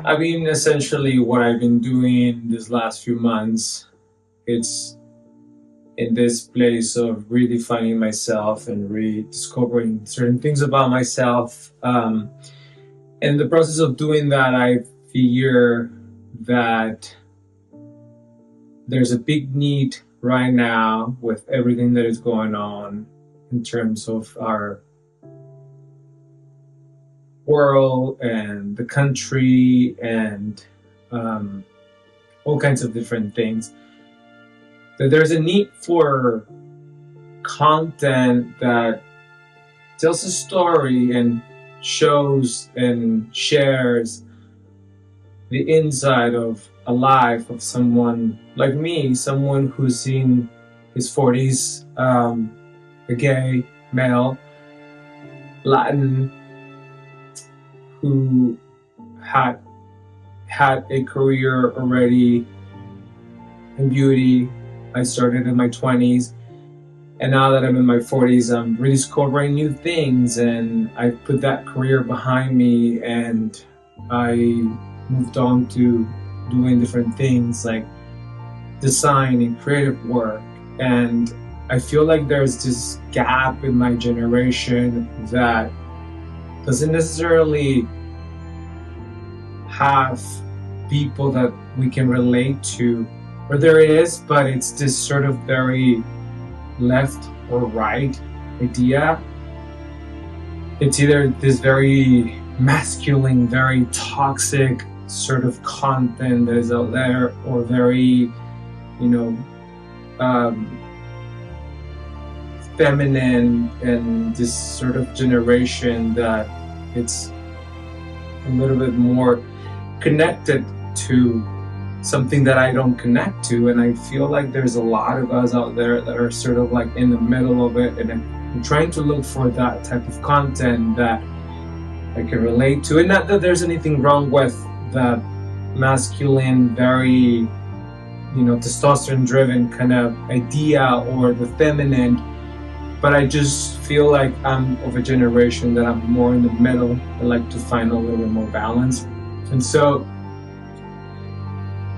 I mean, essentially, what I've been doing these last few months, it's in this place of redefining myself and rediscovering certain things about myself. In the process of doing that, I figure that there's a big need right now with everything that is going on in terms of our world and the country and um, all kinds of different things. That there's a need for content that tells a story and shows and shares the inside of a life of someone like me, someone who's in his 40s, a gay male, Latin, who had a career already in beauty. I started in my 20s, and now that I'm in my 40s, I'm rediscovering new things, and I put that career behind me, and I moved on to doing different things like design and creative work. And I feel like there's this gap in my generation that doesn't necessarily have people that we can relate to, or there is, but it's this sort of very left or right idea. It's either this very masculine, very toxic sort of content that is out there, or very, you know, feminine, and this sort of generation that it's a little bit more connected to something that I don't connect to. And I feel like there's a lot of us out there that are sort of like in the middle of it, and I'm trying to look for that type of content that I can relate to. And not that there's anything wrong with the masculine, very, testosterone driven kind of idea, or the feminine, but I just feel like I'm of a generation that I'm more in the middle. I like to find a little bit more balance. And so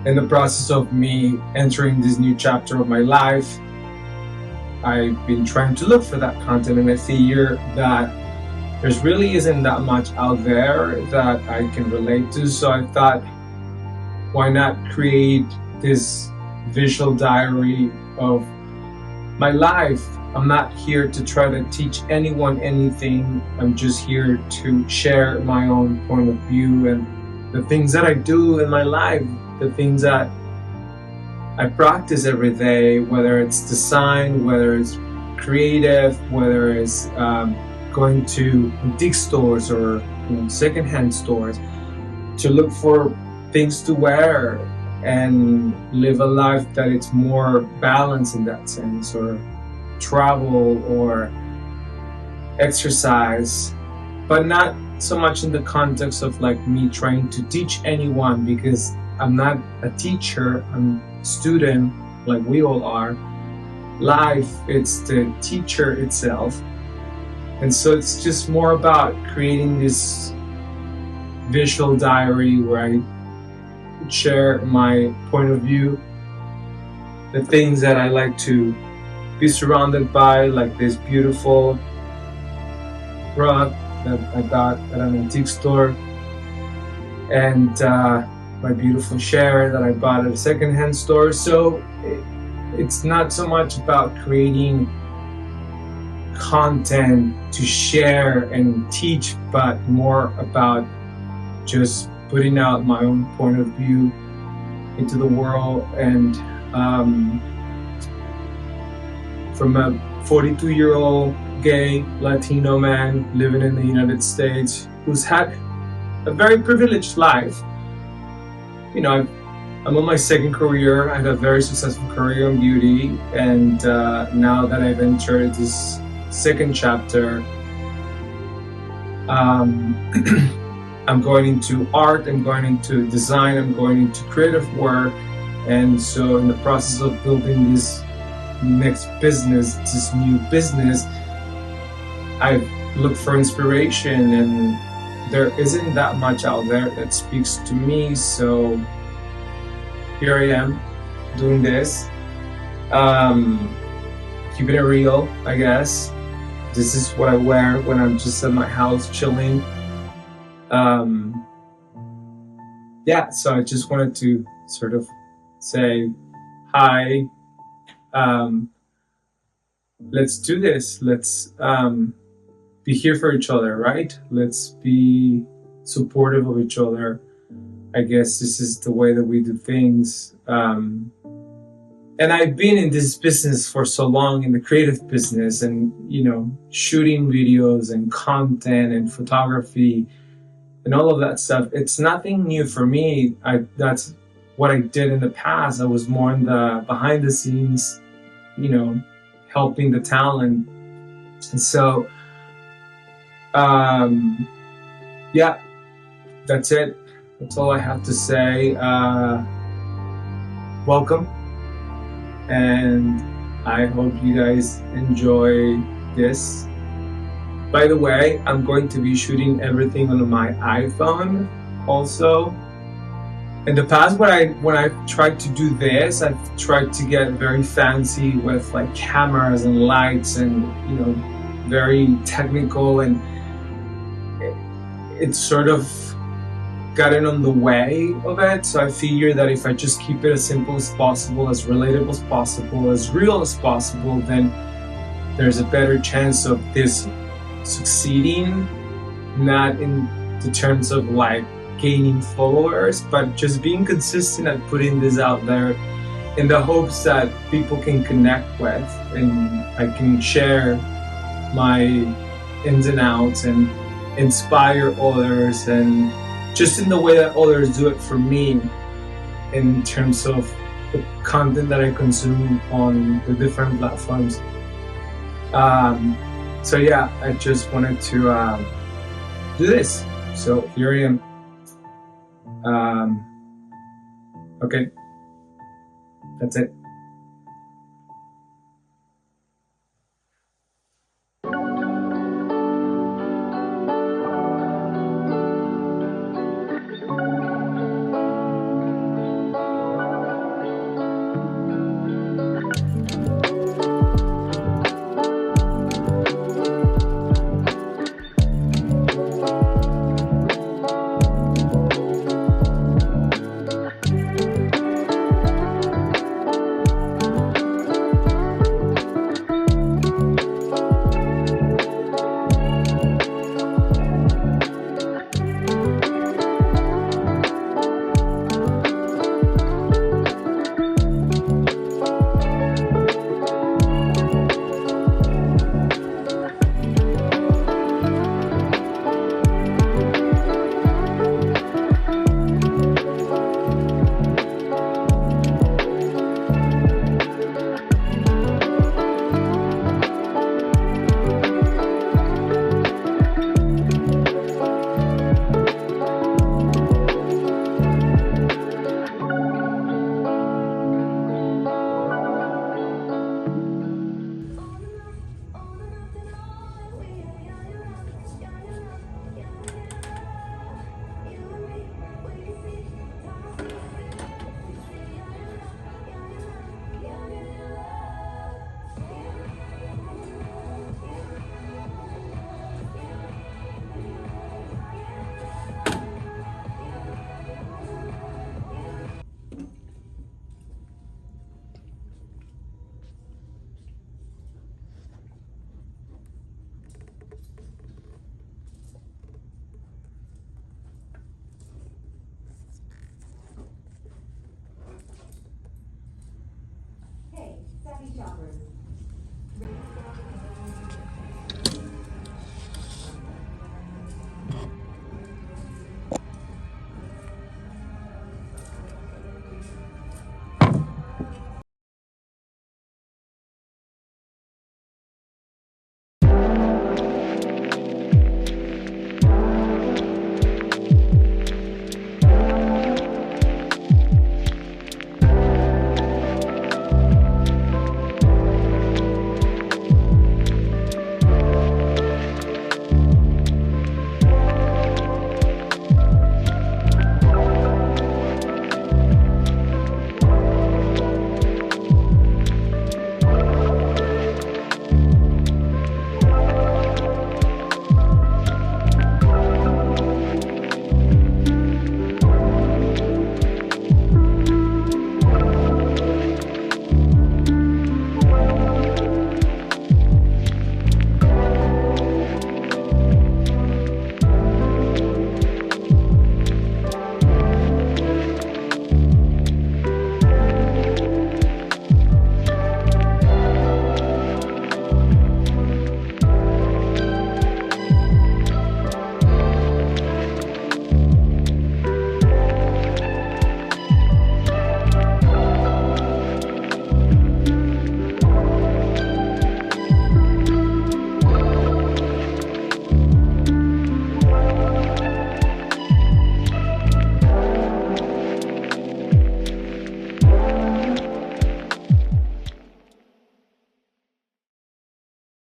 in the process of me entering this new chapter of my life, I've been trying to look for that content, and I figure that there's really isn't that much out there that I can relate to. So I thought, why not create this visual diary of my life? I'm not here to try to teach anyone anything. I'm just here to share my own point of view and the things that I do in my life, the things that I practice every day, whether it's design, whether it's creative, whether it's going to boutique stores or secondhand stores to look for things to wear and live a life that it's more balanced in that sense, or travel or exercise, but not so much in the context of like me trying to teach anyone, because I'm not a teacher, I'm a student like we all are. Life, it's the teacher itself. And so it's just more about creating this visual diary where I share my point of view, the things that I like to be surrounded by, like this beautiful rug that I got at an antique store, and my beautiful chair that I bought at a secondhand store. So it's not so much about creating content to share and teach, but more about just putting out my own point of view into the world. And from a 42-year-old gay Latino man living in the United States who's had a very privileged life. I'm on my second career. I had a very successful career in beauty, and now that I've entered this second chapter, I'm going into art, I'm going into design, I'm going into creative work. And so in the process of building this next business, this new business, I've looked for inspiration and there isn't that much out there that speaks to me. So here I am doing this, um, keeping it real, I guess. This is what I wear when I'm just at my house chilling. Um, yeah, so I just wanted to sort of say hi. Um, let's do this. Let's be here for each other, right? Let's be supportive of each other. I guess this is the way that we do things. And I've been in this business for so long, in the creative business, and shooting videos and content and photography and all of that stuff. It's nothing new for me. That's what I did in the past. I was more in the behind the scenes, helping the talent. And so, yeah, that's it. That's all I have to say. Welcome. And I hope you guys enjoy this. By the way, I'm going to be shooting everything on my iPhone also. In the past, when I tried to do this, I've tried to get very fancy with like cameras and lights and very technical, and it's sort of gotten on the way of it. So I figure that if I just keep it as simple as possible, as relatable as possible, as real as possible, then there's a better chance of this succeeding, not in the terms of like gaining followers, but just being consistent at putting this out there in the hopes that people can connect with, and I can share my ins and outs and inspire others, and just in the way that others do it for me in terms of the content that I consume on the different platforms. So yeah, I just wanted to do this. So here I am. Okay, that's it.